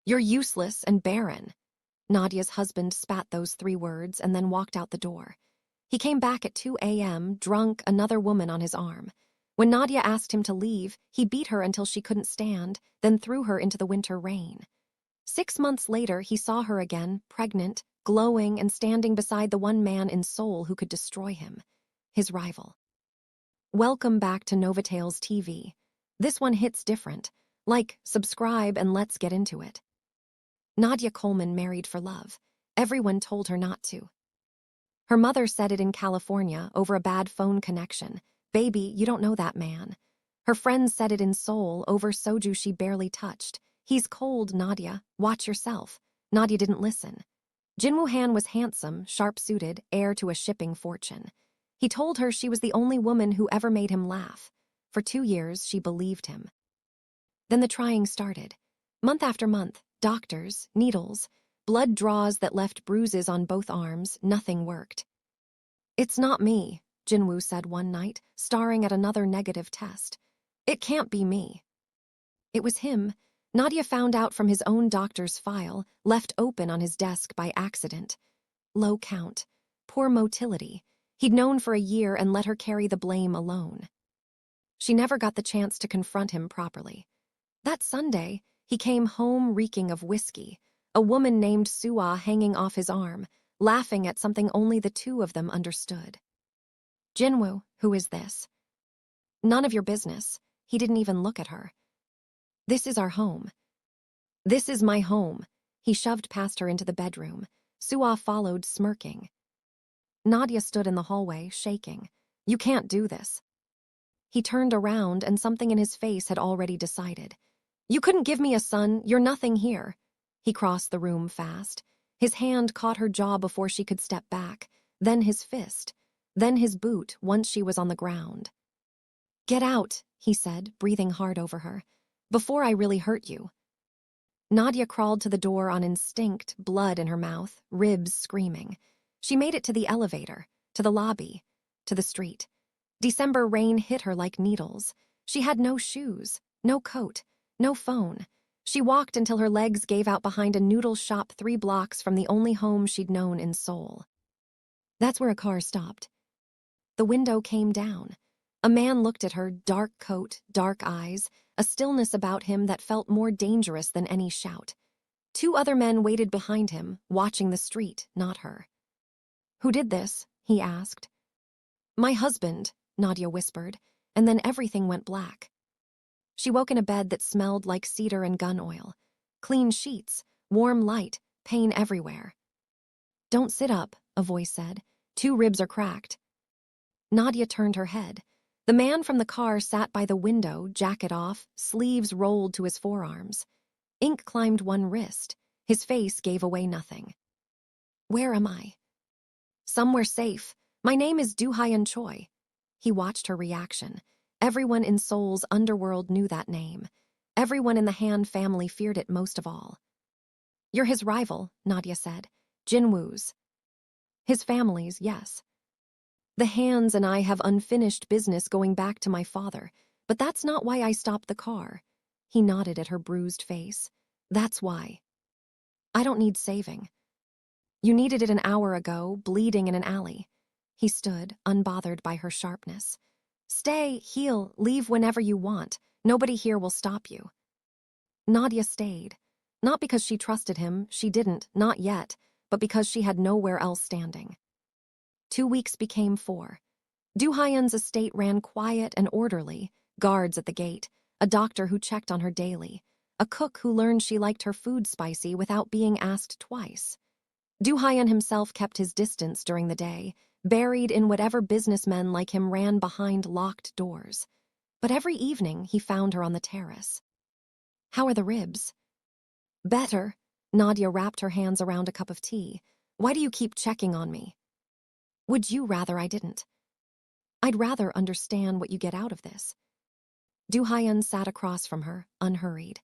You're useless and barren. Nadia's husband spat those 3 words and then walked out the door. He came back at 2 a.m., drunk, another woman on his arm. When Nadia asked him to leave, he beat her until she couldn't stand, then threw her into the winter rain. 6 months later, he saw her again, pregnant, glowing, and standing beside the one man in Seoul who could destroy him, his rival. Welcome back to Novatails TV. This one hits different. Like, subscribe, and let's get into it. Nadia Coleman married for love. Everyone told her not to. Her mother said it in California over a bad phone connection. Baby, you don't know that man. Her friends said it in Seoul over soju she barely touched. He's cold, Nadia. Watch yourself. Nadia didn't listen. Jin-woo Han was handsome, sharp-suited, heir to a shipping fortune. He told her she was the only woman who ever made him laugh. For 2 years, she believed him. Then the trying started. Month after month, doctors, needles, blood draws that left bruises on both arms, nothing worked. It's not me, Jin-woo said one night, staring at another negative test. It can't be me. It was him. Nadia found out from his own doctor's file, left open on his desk by accident. Low count. Poor motility. He'd known for a year and let her carry the blame alone. She never got the chance to confront him properly. That Sunday, he came home reeking of whiskey, a woman named Sua hanging off his arm, laughing at something only the two of them understood. Jin-woo, who is this? None of your business. He didn't even look at her. This is our home. This is my home. He shoved past her into the bedroom. Sua followed, smirking. Nadia stood in the hallway, shaking. You can't do this. He turned around and something in his face had already decided. You couldn't give me a son, you're nothing here. He crossed the room fast. His hand caught her jaw before she could step back, then his fist, then his boot once she was on the ground. Get out, he said, breathing hard over her, before I really hurt you. Nadia crawled to the door on instinct, blood in her mouth, ribs screaming. She made it to the elevator, to the lobby, to the street. December rain hit her like needles. She had no shoes, no coat, no phone. She walked until her legs gave out behind a noodle shop 3 blocks from the only home she'd known in Seoul. That's where a car stopped. The window came down. A man looked at her, dark coat, dark eyes, a stillness about him that felt more dangerous than any shout. 2 other men waited behind him, watching the street, not her. Who did this? He asked. My husband, Nadia whispered, and then everything went black. She woke in a bed that smelled like cedar and gun oil. Clean sheets, warm light, pain everywhere. Don't sit up, a voice said. 2 ribs are cracked. Nadia turned her head. The man from the car sat by the window, jacket off, sleeves rolled to his forearms. Ink climbed one wrist. His face gave away nothing. Where am I? Somewhere safe. My name is Do-hyun Choi. He watched her reaction. Everyone in Seoul's underworld knew that name. Everyone in the Han family feared it most of all. You're his rival, Nadia said. Jin-woo's. His family's, yes. The Hans and I have unfinished business going back to my father, but that's not why I stopped the car. He nodded at her bruised face. That's why. I don't need saving. You needed it an hour ago, bleeding in an alley. He stood, unbothered by her sharpness. Stay, heal, leave whenever you want. Nobody here will stop you. Nadia stayed. Not because she trusted him, she didn't, not yet, but because she had nowhere else standing. 2 weeks became 4. Do-hyun's estate ran quiet and orderly, guards at the gate, a doctor who checked on her daily, a cook who learned she liked her food spicy without being asked twice. Do-hyun himself kept his distance during the day, buried in whatever businessmen like him ran behind locked doors. But every evening he found her on the terrace. How are the ribs? Better. Nadia wrapped her hands around a cup of tea. Why do you keep checking on me? Would you rather I didn't? I'd rather understand what you get out of this. Do-hyun sat across from her, unhurried.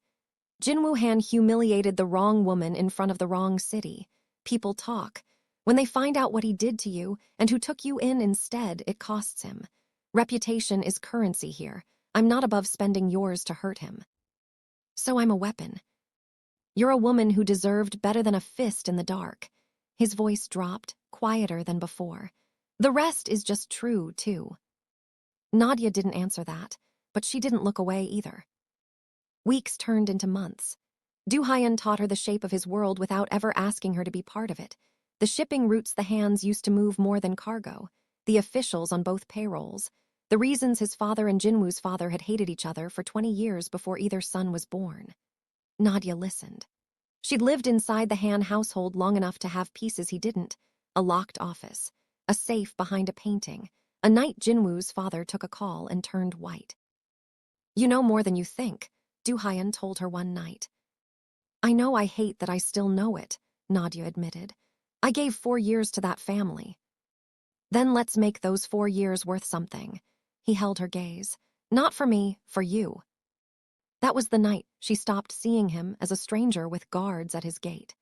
Jin-woo Han humiliated the wrong woman in front of the wrong city. People talk. When they find out what he did to you and who took you in instead, it costs him. Reputation is currency here. I'm not above spending yours to hurt him. So I'm a weapon. You're a woman who deserved better than a fist in the dark." His voice dropped, quieter than before. "The rest is just true, too." Nadia didn't answer that, but she didn't look away either. Weeks turned into months. Do-hyun taught her the shape of his world without ever asking her to be part of it. The shipping routes the hands used to move more than cargo, the officials on both payrolls, the reasons his father and Jin-woo's father had hated each other for 20 years before either son was born. Nadia listened. She'd lived inside the Han household long enough to have pieces he didn't: a locked office, a safe behind a painting, a night Jin-woo's father took a call and turned white. "You know more than you think," Do-hyun told her one night. "I know I hate that I still know it," Nadia admitted. "I gave 4 years to that family." "Then let's make those 4 years worth something." He held her gaze. "Not for me, for you." That was the night she stopped seeing him as a stranger with guards at his gate.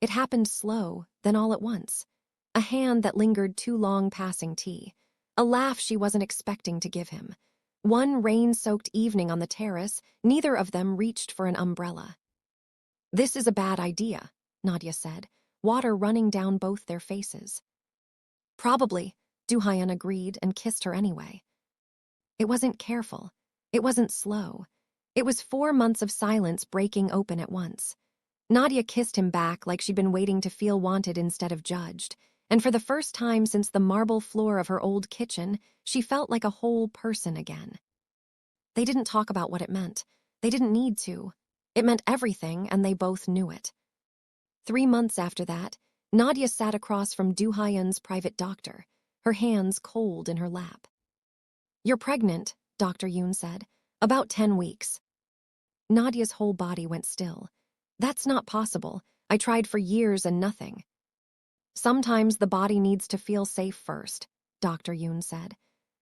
It happened slow, then all at once. A hand that lingered too long passing tea. A laugh she wasn't expecting to give him. One rain-soaked evening on the terrace, neither of them reached for an umbrella. "This is a bad idea," Nadia said, water running down both their faces. "Probably," Do-hyun agreed and kissed her anyway. It wasn't careful. It wasn't slow. It was 4 months of silence breaking open at once. Nadia kissed him back like she'd been waiting to feel wanted instead of judged, and for the first time since the marble floor of her old kitchen, she felt like a whole person again. They didn't talk about what it meant. They didn't need to. It meant everything, and they both knew it. 3 months after that, Nadia sat across from Do-hyun's private doctor, her hands cold in her lap. "You're pregnant," Dr. Yoon said. "About 10 weeks." Nadia's whole body went still. "That's not possible. I tried for years and nothing." "Sometimes the body needs to feel safe first," Dr. Yoon said.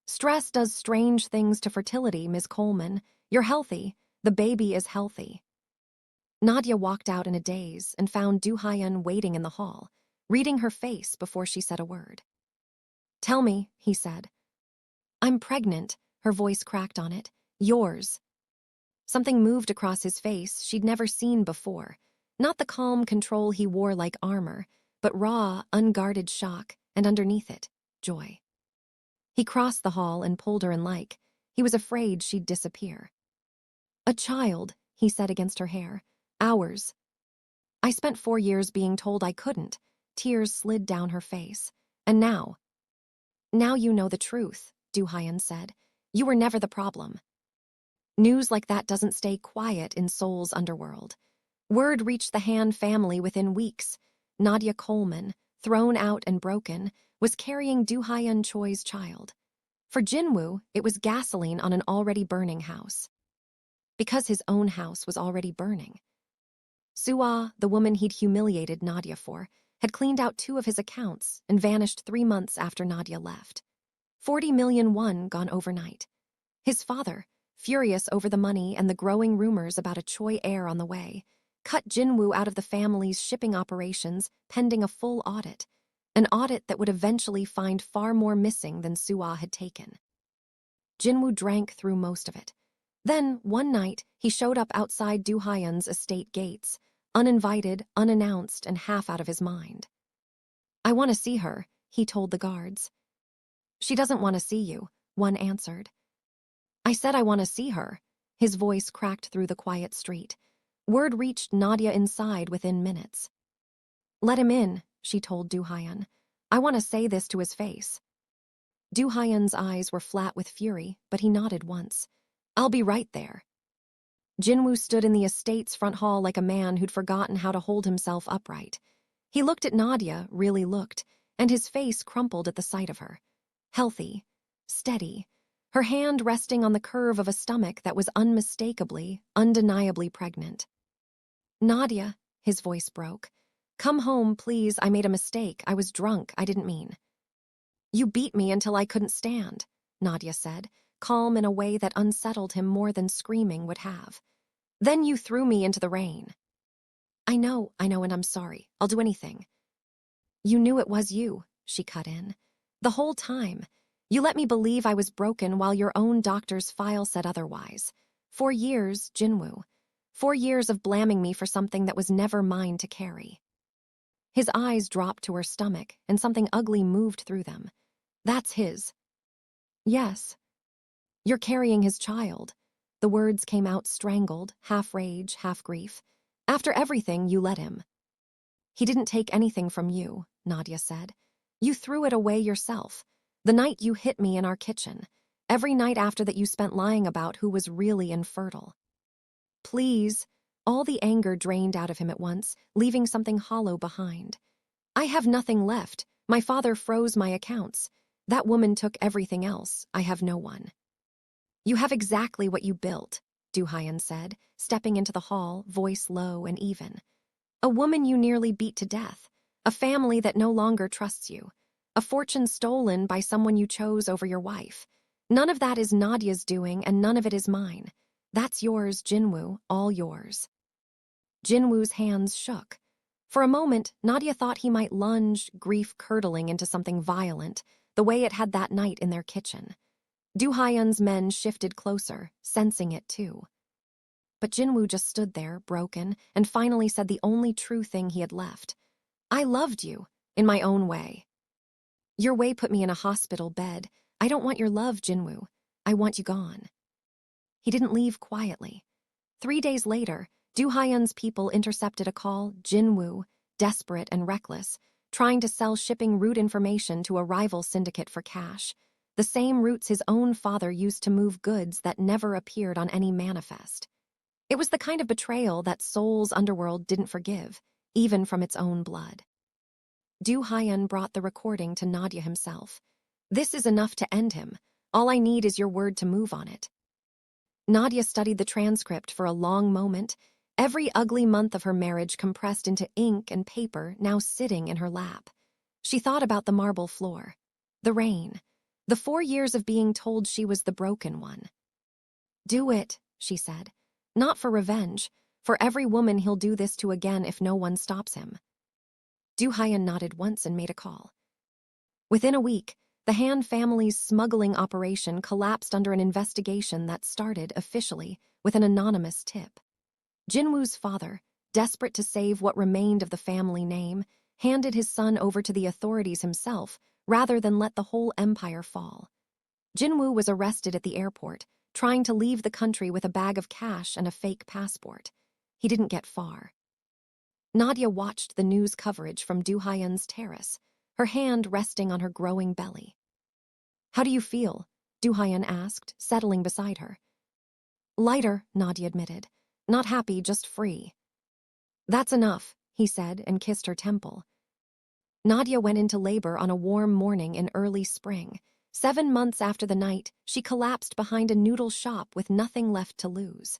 "Stress does strange things to fertility, Ms. Coleman. You're healthy. The baby is healthy." Nadia walked out in a daze and found Do-hyun waiting in the hall, reading her face before she said a word. "Tell me," he said. "I'm pregnant," her voice cracked on it. "Yours." Something moved across his face she'd never seen before. Not the calm control he wore like armor, but raw, unguarded shock, and underneath it, joy. He crossed the hall and pulled her in like. He was afraid she'd disappear. "A child," he said against her hair. "Ours." "I spent 4 years being told I couldn't." Tears slid down her face. "And now?" "Now you know the truth," Do-hyun said. "You were never the problem." News like that doesn't stay quiet in Seoul's underworld. Word reached the Han family within weeks. Nadia Coleman, thrown out and broken, was carrying Do-hyun Choi's child. For Jin-woo, it was gasoline on an already burning house. Because his own house was already burning. Soo-ah, the woman he'd humiliated Nadia for, had cleaned out 2 of his accounts and vanished 3 months after Nadia left. 40 million won gone overnight. His father, furious over the money and the growing rumors about a Choi heir on the way, cut Jin-woo out of the family's shipping operations pending a full audit, an audit that would eventually find far more missing than Soo-ah had taken. Jin-woo drank through most of it. Then, one night, he showed up outside Do-hyun's estate gates, uninvited, unannounced, and half out of his mind. "I want to see her," he told the guards. "She doesn't want to see you," one answered. "I said I want to see her." His voice cracked through the quiet street. Word reached Nadia inside within minutes. "Let him in," she told Do-hyun. "I want to say this to his face." Do-hyun's eyes were flat with fury, but he nodded once. "I'll be right there." Jin-woo stood in the estate's front hall like a man who'd forgotten how to hold himself upright. He looked at Nadia, really looked, and his face crumpled at the sight of her. Healthy, steady, her hand resting on the curve of a stomach that was unmistakably, undeniably pregnant. "Nadia," his voice broke. "Come home, please. I made a mistake. I was drunk. I didn't mean." "You beat me until I couldn't stand," Nadia said, calm in a way that unsettled him more than screaming would have. "Then you threw me into the rain." I know, and I'm sorry. I'll do anything." "You knew it was you," she cut in. "The whole time. You let me believe I was broken while your own doctor's file said otherwise. 4 years, Jin-woo. 4 years of blaming me for something that was never mine to carry. His eyes dropped to her stomach, and something ugly moved through them. That's his. Yes. You're carrying his child. The words came out strangled, half rage, half grief. After everything, you let him. He didn't take anything from you, Nadia said. You threw it away yourself. The night you hit me in our kitchen. Every night after that you spent lying about who was really infertile. Please. All the anger drained out of him at once, leaving something hollow behind. I have nothing left. My father froze my accounts. That woman took everything else. I have no one. You have exactly what you built, Do-hyun said, stepping into the hall, voice low and even. A woman you nearly beat to death. A family that no longer trusts you. A fortune stolen by someone you chose over your wife. None of that is Nadia's doing, and none of it is mine. That's yours, Jin-woo, all yours. Jin-woo's hands shook. For a moment, Nadia thought he might lunge, grief-curdling into something violent, the way it had that night in their kitchen. Do-hyun's men shifted closer, sensing it too. But Jin-woo just stood there, broken, and finally said the only true thing he had left. I loved you, in my own way. Your way put me in a hospital bed. I don't want your love, Jin-woo. I want you gone. He didn't leave quietly. 3 days later, Do-hyun's people intercepted a call, Jin-woo, desperate and reckless, trying to sell shipping route information to a rival syndicate for cash, the same routes his own father used to move goods that never appeared on any manifest. It was the kind of betrayal that Seoul's underworld didn't forgive, even from its own blood. Do-hyun brought the recording to Nadia himself. This is enough to end him. All I need is your word to move on it. Nadia studied the transcript for a long moment, every ugly month of her marriage compressed into ink and paper now sitting in her lap. She thought about the marble floor, the rain, the 4 years of being told she was the broken one. Do it, she said. Not for revenge. For every woman he'll do this to again if no one stops him. Do-hyun nodded once and made a call. Within a week, the Han family's smuggling operation collapsed under an investigation that started, officially, with an anonymous tip. Jin-woo's father, desperate to save what remained of the family name, handed his son over to the authorities himself rather than let the whole empire fall. Jin-woo was arrested at the airport, trying to leave the country with a bag of cash and a fake passport. He didn't get far. Nadia watched the news coverage from Do-hyun's terrace, her hand resting on her growing belly. How do you feel? Do-hyun asked, settling beside her. Lighter, Nadia admitted. Not happy, just free. That's enough, he said, and kissed her temple. Nadia went into labor on a warm morning in early spring. 7 months after the night, she collapsed behind a noodle shop with nothing left to lose.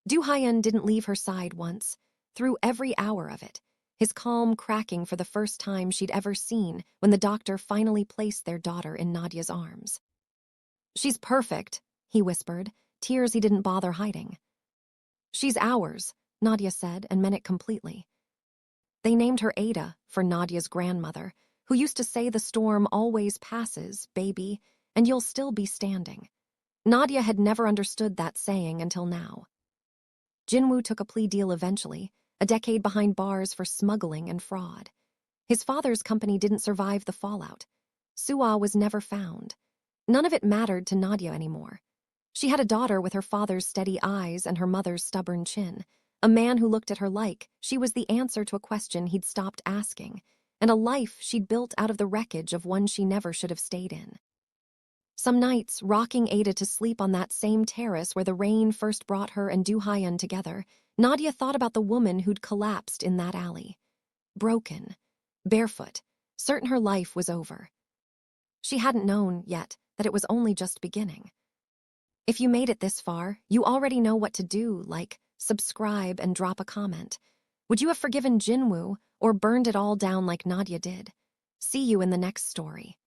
Do-hyun didn't leave her side once, through every hour of it, his calm cracking for the first time she'd ever seen when the doctor finally placed their daughter in Nadia's arms. She's perfect, he whispered, tears he didn't bother hiding. She's ours, Nadia said, and meant it completely. They named her Ada for Nadia's grandmother, who used to say the storm always passes, baby, and you'll still be standing. Nadia had never understood that saying until now. Jin-woo took a plea deal eventually, a decade behind bars for smuggling and fraud. His father's company didn't survive the fallout. Suah was never found. None of it mattered to Nadia anymore. She had a daughter with her father's steady eyes and her mother's stubborn chin, a man who looked at her like she was the answer to a question he'd stopped asking, and a life she'd built out of the wreckage of one she never should have stayed in. Some nights, rocking Ada to sleep on that same terrace where the rain first brought her and Do-hyun together, Nadia thought about the woman who'd collapsed in that alley. Broken, barefoot, certain her life was over. She hadn't known, yet, that it was only just beginning. If you made it this far, you already know what to do, like subscribe and drop a comment. Would you have forgiven Jin-woo or burned it all down like Nadia did? See you in the next story.